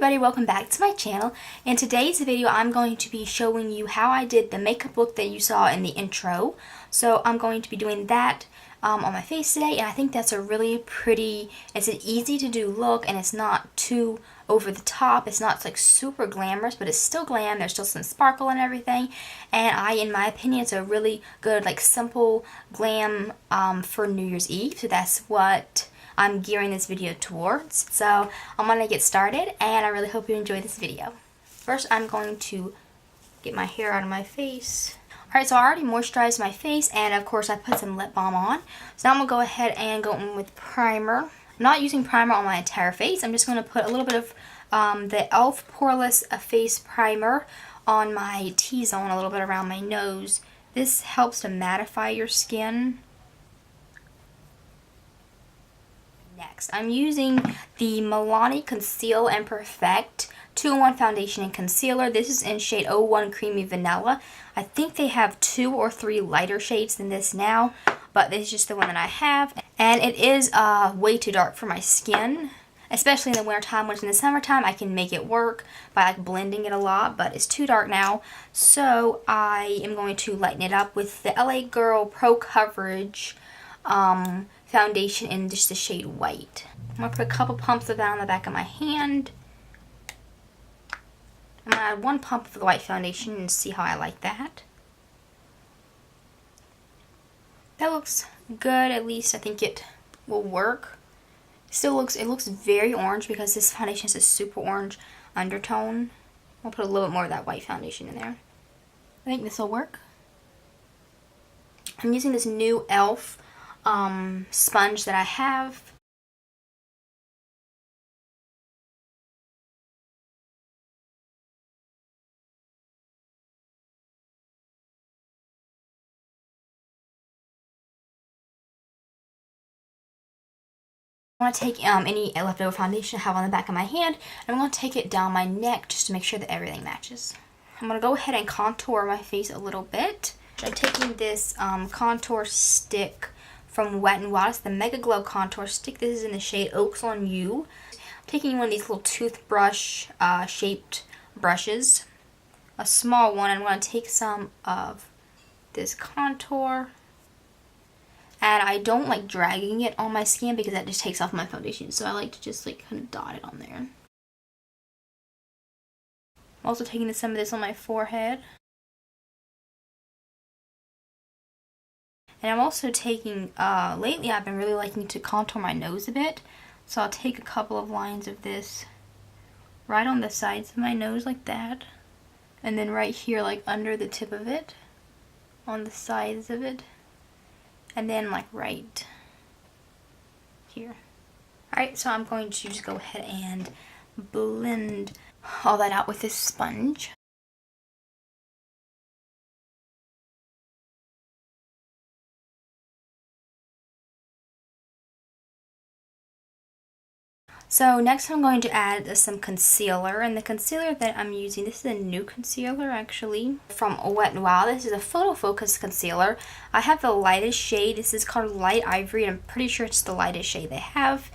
everybody, welcome back to my channel. In today's video I'm going to be showing you how I did the makeup look that you saw in the intro. So I'm going to be doing that on my face today, and I think that's a really pretty, it's an easy to do look, and it's not too over the top. It's not like super glamorous, but it's still glam. There's still some sparkle and everything, and in my opinion, it's a really good like simple glam for New Year's Eve. So that's what I'm gearing this video towards. So I'm gonna get started, and I really hope you enjoy this video. First, I'm going to get my hair out of my face. Alright, so I already moisturized my face, and of course I put some lip balm on. So now I'm going to go ahead and go in with primer. I'm not using primer on my entire face. I'm just going to put a little bit of the E.L.F Poreless face primer on my T-zone, a little bit around my nose. This helps to mattify your skin. Next, I'm using the Milani Conceal and Perfect 2-in-1 foundation and concealer. This is in shade 01 Creamy Vanilla. I think they have 2 or 3 lighter shades than this now, but this is just the one that I have. And it is way too dark for my skin, especially in the winter time. When it's in the summertime, I can make it work by like blending it a lot, but it's too dark now. So I am going to lighten it up with the LA Girl Pro Coverage foundation in just the shade white. I'm going to put a couple pumps of that on the back of my hand. I'm going to add 1 pump of the white foundation and see how I like that. That looks good. At least I think it will work. It looks very orange because this foundation has a super orange undertone. I'll put a little bit more of that white foundation in there. I think this will work. I'm using this new E.L.F sponge that I have. I want to take any leftover foundation I have on the back of my hand, and I'm going to take it down my neck just to make sure that everything matches. I'm going to go ahead and contour my face a little bit. I'm taking this contour stick from Wet n Wild. It's the Megaglo contour stick. This is in the shade Oaks on You. I'm taking one of these little toothbrush shaped brushes, a small one, and I'm going to take some of this contour. And I don't like dragging it on my skin because that just takes off my foundation. So I like to just like kind of dot it on there. I'm also taking some of this on my forehead. And I'm also taking, lately I've been really liking to contour my nose a bit. So I'll take a couple of lines of this right on the sides of my nose like that. And then right here like under the tip of it, on the sides of it. And then like right here. Alright, so I'm going to just go ahead and blend all that out with this sponge. So next I'm going to add some concealer, and the concealer that I'm using, this is a new concealer actually from Wet n Wild. This is a Photofocus concealer. I have the lightest shade. This is called Light Ivory, and I'm pretty sure it's the lightest shade they have,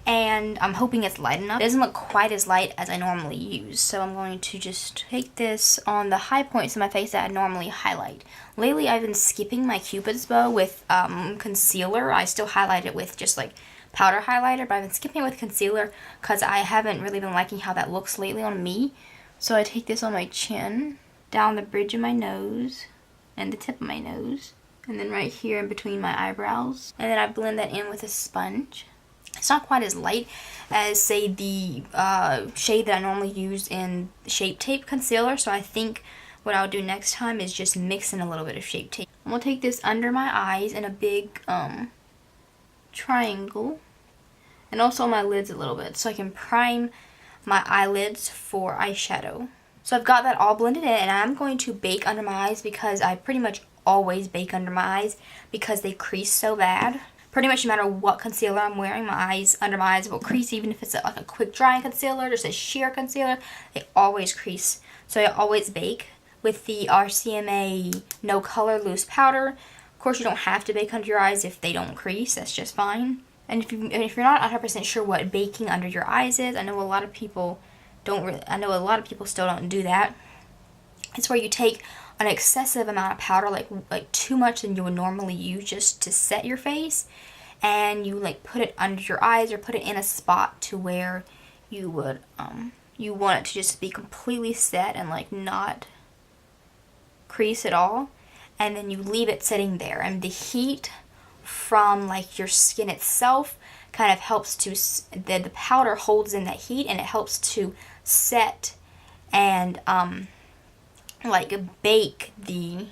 and I'm hoping it's light enough. It doesn't look quite as light as I normally use, so I'm going to just take this on the high points of my face that I normally highlight. Lately I've been skipping my Cupid's bow with concealer. I still highlight it with just like powder highlighter, but I've been skipping it with concealer because I haven't really been liking how that looks lately on me. So I take this on my chin, down the bridge of my nose, and the tip of my nose, and then right here in between my eyebrows. And then I blend that in with a sponge. It's not quite as light as, say, the shade that I normally use in Shape Tape concealer, so I think what I'll do next time is just mix in a little bit of Shape Tape. I'm going to take this under my eyes in a big triangle, and also on my lids a little bit, so I can prime my eyelids for eyeshadow. So I've got that all blended in, and I'm going to bake under my eyes because I pretty much always bake under my eyes because they crease so bad. Pretty much no matter what concealer I'm wearing, under my eyes will crease, even if it's like a quick drying concealer, just a sheer concealer, they always crease. So I always bake with the RCMA No-color loose powder. Of course, you don't have to bake under your eyes if they don't crease. That's just fine. And if you're not 100% sure what baking under your eyes is, I know a lot of people I know a lot of people still don't do that. It's where you take an excessive amount of powder, like too much than you would normally use just to set your face, and you like put it under your eyes or put it in a spot to where you would you want it to just be completely set and like not crease at all, and then you leave it sitting there, and the heat from like your skin itself kind of helps to the powder holds in that heat, and it helps to set and like bake the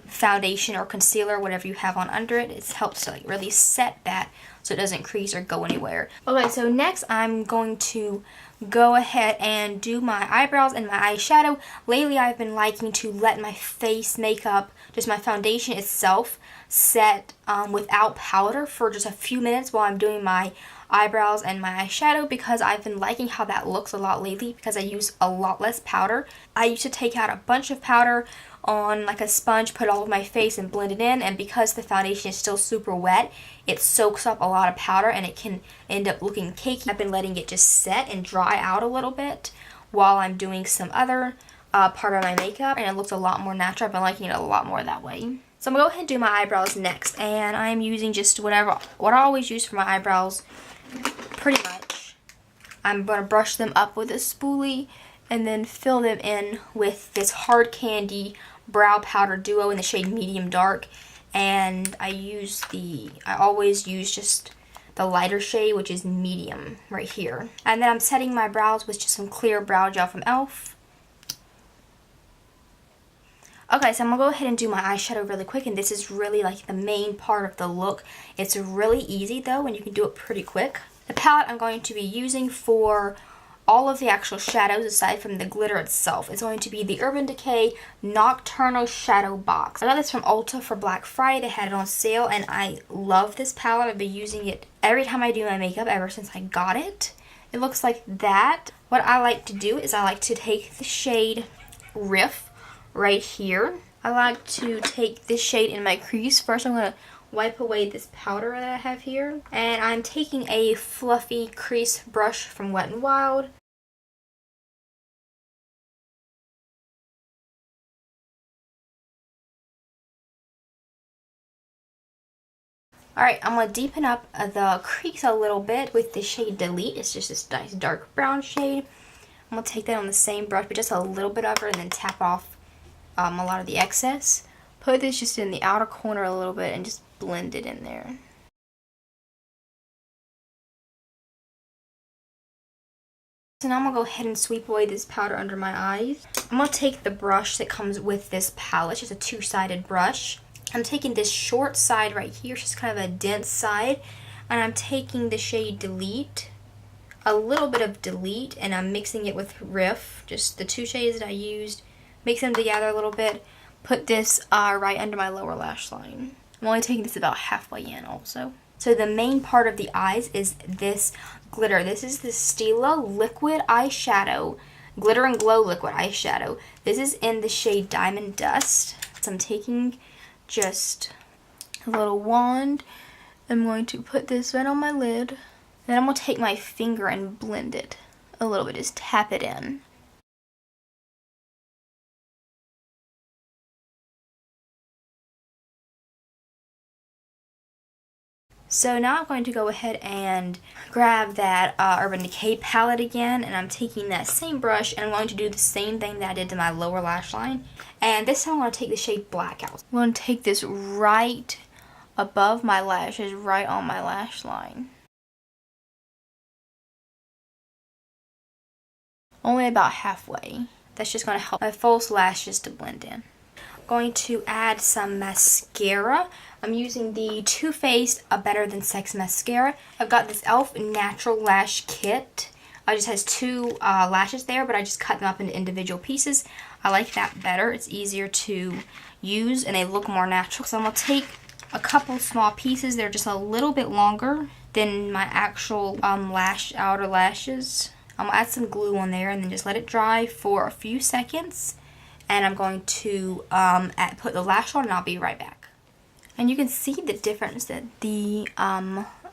foundation or concealer, whatever you have on under it. It helps to like really set that so it doesn't crease or go anywhere. Okay, so next I'm going to go ahead and do my eyebrows and my eyeshadow. Lately I've been liking to let my face makeup, just my foundation itself, set without powder for just a few minutes while I'm doing my eyebrows and my eyeshadow, because I've been liking how that looks a lot lately because I use a lot less powder. I used to take out a bunch of powder on like a sponge, put it all over my face and blend it in, and because the foundation is still super wet, it soaks up a lot of powder and it can end up looking cakey. I've been letting it just set and dry out a little bit while I'm doing some other part of my makeup, and it looks a lot more natural. I've been liking it a lot more that way. So I'm going to go ahead and do my eyebrows next, and I'm using just what I always use for my eyebrows, pretty much. I'm going to brush them up with a spoolie and then fill them in with this Hard Candy Brow Powder Duo in the shade Medium Dark, and I always use just the lighter shade, which is medium right here. And then I'm setting my brows with just some clear brow gel from E.L.F. Okay, so I'm going to go ahead and do my eyeshadow really quick, and this is really like the main part of the look. It's really easy though, and you can do it pretty quick. The palette I'm going to be using for all of the actual shadows, aside from the glitter itself, is going to be the Urban Decay Nocturnal Shadow Box. I got this from Ulta for Black Friday. They had it on sale, and I love this palette. I've been using it every time I do my makeup ever since I got it. It looks like that. What I like to do is I like to take the shade Riff right here. I like to take this shade in my crease. First I'm going to wipe away this powder that I have here, and I'm taking a fluffy crease brush from Wet n Wild. Alright, I'm going to deepen up the crease a little bit with the shade Delete. It's just this nice dark brown shade. I'm going to take that on the same brush, but just a little bit of it, and then tap off a lot of the excess. Put this just in the outer corner a little bit and just blend it in there. So now I'm going to go ahead and sweep away this powder under my eyes. I'm going to take the brush that comes with this palette, just a two-sided brush. I'm taking this short side right here, just kind of a dense side, and I'm taking the shade Delete, a little bit of Delete, and I'm mixing it with Riff, just the two shades that I used. Mix them together a little bit. Put this right under my lower lash line. I'm only taking this about halfway in also. So the main part of the eyes is this glitter. This is the Stila Liquid Eyeshadow, Glitter and Glow Liquid Eyeshadow. This is in the shade Diamond Dust. So I'm taking just a little wand. I'm going to put this right on my lid. Then I'm going to take my finger and blend it a little bit. Just tap it in. So now I'm going to go ahead and grab that Urban Decay palette again, and I'm taking that same brush and I'm going to do the same thing that I did to my lower lash line. And this time I'm going to take the shade Blackout. I'm going to take this right above my lashes, right on my lash line. Only about halfway. That's just going to help my false lashes to blend in. Going to add some mascara. I'm using the TooFaced Better Than Sex mascara. I've got this E.L.F Natural Lash Kit. It just has two lashes there, but I just cut them up into individual pieces. I like that better. It's easier to use and they look more natural. So I'm going to take a couple small pieces. They're just a little bit longer than my actual outer lashes. I'm going to add some glue on there and then just let it dry for a few seconds. And I'm going to put the lash on, and I'll be right back. And you can see the difference that the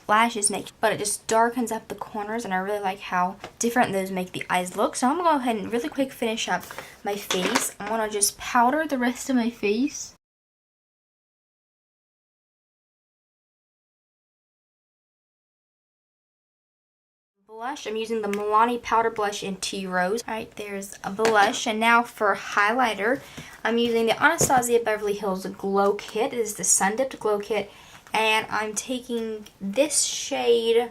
lashes make, but it just darkens up the corners, and I really like how different those make the eyes look. So I'm gonna go ahead and really quick finish up my face. I'm gonna just powder the rest of my face. Blush, I'm using the Milani powder blush in Tea Rose. Alright, there's a blush. And now for highlighter, I'm using the Anastasia Beverly Hills Glow Kit. This is the Sundipped Glow Kit. And I'm taking this shade,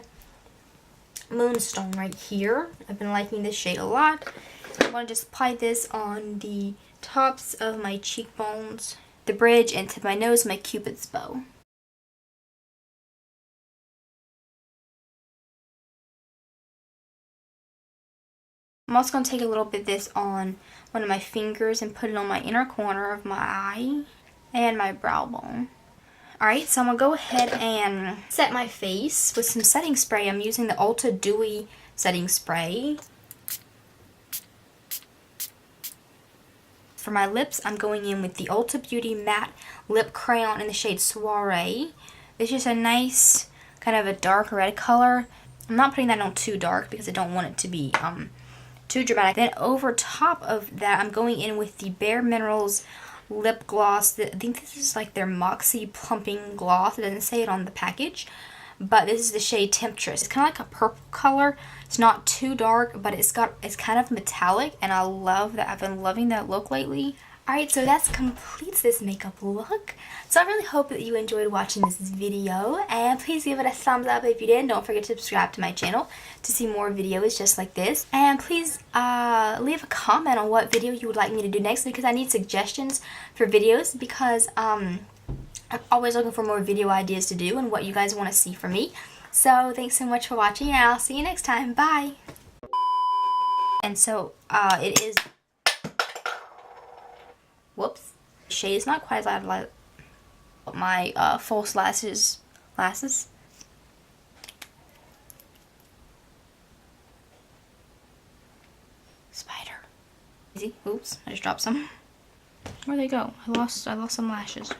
Moonstone, right here. I've been liking this shade a lot. I'm going to just apply this on the tops of my cheekbones, the bridge, into my nose, my Cupid's bow. I'm also going to take a little bit of this on one of my fingers and put it on my inner corner of my eye and my brow bone. Alright, so I'm going to go ahead and set my face with some setting spray. I'm using the Ulta Dewy setting spray. For my lips, I'm going in with the UltaBeauty Matte Lip Crayon in the shade Soiree. It's just a nice, kind of a dark red color. I'm not putting that on too dark because I don't want it to be too dramatic. Then over top of that, I'm going in with the BareMinerals lip gloss. I think this is like their Moxie Plumping gloss. It doesn't say it on the package, but this is the shade Temptress. It's kind of like a purple color. It's not too dark, but it's kind of metallic, and I love that. I've been loving that look lately. Alright, so that completes this makeup look. So I really hope that you enjoyed watching this video, and please give it a thumbs up if you did. Don't forget to subscribe to my channel to see more videos just like this. And please leave a comment on what video you would like me to do next, because I need suggestions for videos, because I'm always looking for more video ideas to do and what you guys want to see from me. So thanks so much for watching, and I'll see you next time. Bye! And so it is... Whoops. Shade is not quite as loud like my false lashes. Spider. Easy. Oops, I just dropped some. Where'd they go? I lost some lashes.